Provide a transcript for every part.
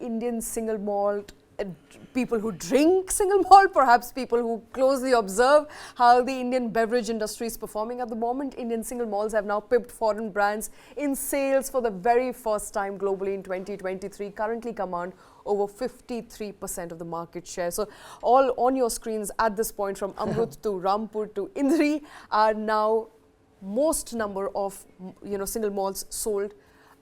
Indian single malt, people who drink single malt, perhaps people who closely observe how the Indian beverage industry is performing at the moment. Indian single malts have now pipped foreign brands in sales for the very first time globally in 2023, currently command over 53% of the market share. So all on your screens at this point, from Amrut to Rampur to Indari, are now most number of single malts sold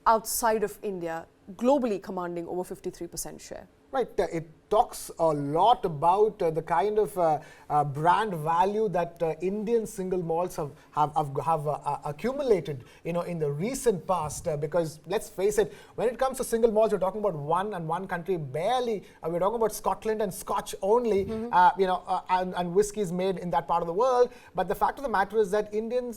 outside of India, globally commanding over 53% share. Right, it talks a lot about the kind of brand value that Indian single malts have accumulated, in the recent past. Because let's face it, when it comes to single malts, we're talking about one country barely. We're talking about Scotland and Scotch only, and whiskies made in that part of the world. But the fact of the matter is that Indian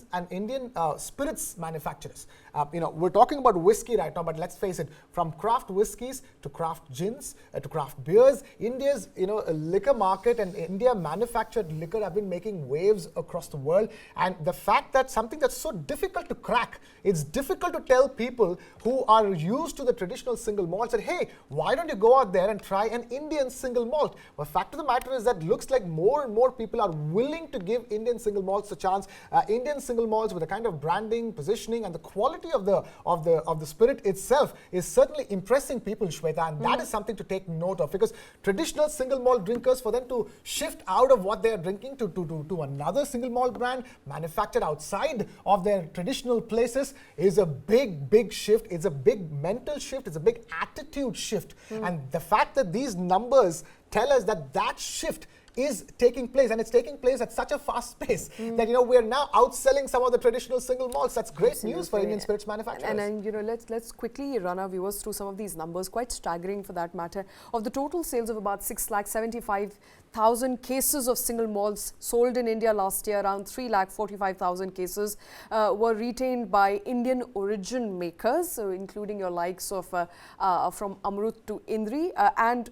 spirits manufacturers, we're talking about whiskey right now, but let's face it, from craft whiskies to craft gins to craft beers, India's liquor market and India manufactured liquor have been making waves across the world. And the fact that something that's so difficult to crack, it's difficult to tell people who are used to the traditional single malts that, hey, why don't you go out there and try an Indian single malt? The fact of the matter is that looks like more and more people are willing to give Indian single malts a chance. Indian single malts with the kind of branding, positioning, and the quality of the spirit itself is certainly impressing people, Shweta, and that is something to take note of, because traditional single malt drinkers, for them to shift out of what they are drinking to another single malt brand manufactured outside of their traditional places is a big shift. It's a big mental shift. It's a big attitude shift. And the fact that these numbers tell us that shift is taking place, and it's taking place at such a fast pace that we're now outselling some of the traditional single malts. That's great news for Indian spirits manufacturers. And let's quickly run our viewers through some of these numbers, quite staggering for that matter. Of the total sales of about 6,75,000 cases of single malts sold in India last year, around 3,45,000 cases were retained by Indian origin makers, so including your likes of from Amrut to Indari, and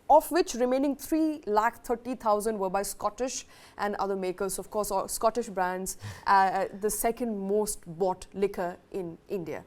of which remaining 3,30,000 were by Scottish and other makers. Of course, Scottish brands, the second most bought liquor in India.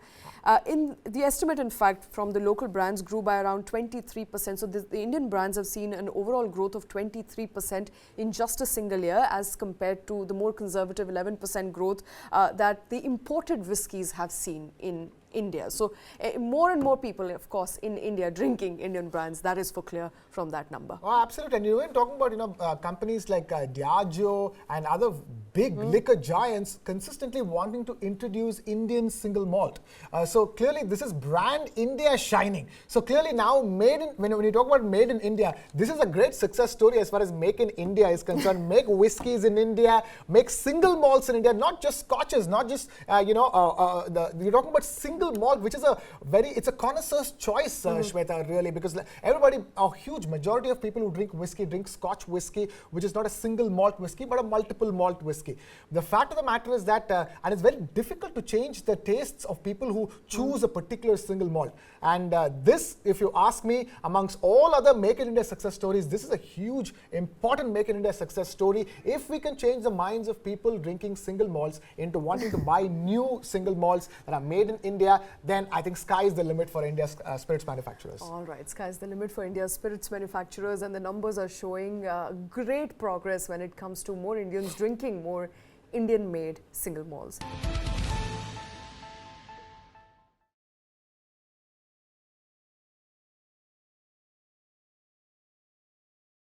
In the estimate, in fact, from the local brands grew by around 23%. So the Indian brands have seen an overall growth of 23% in just a single year, as compared to the more conservative 11% growth that the imported whiskies have seen in India. So more and more people, of course, in India drinking Indian brands. That is for clear from that number. Oh, absolutely. And you were talking about companies like Diageo and other big liquor giants consistently wanting to introduce Indian single malt. So clearly this is brand India shining. So clearly now when you talk about made in India, this is a great success story as far as make in India is concerned. Make whiskies in India, make single malts in India, not just scotches, not just you're talking about single malt, which is it's a connoisseur's choice, Shweta, really, because everybody, a huge majority of people who drink whiskey drink Scotch whiskey, which is not a single malt whiskey but a multiple malt whiskey. The fact of the matter is that, and it's very difficult to change the tastes of people who choose a particular single malt. And this, if you ask me, amongst all other Make in India success stories, this is a huge, important Make in India success story. If we can change the minds of people drinking single malts into wanting to buy new single malts that are made in India, then I think sky is the limit for India's spirits manufacturers. All right, sky is the limit for India's spirits manufacturers, and the numbers are showing great progress when it comes to more Indians drinking more Indian-made single malts.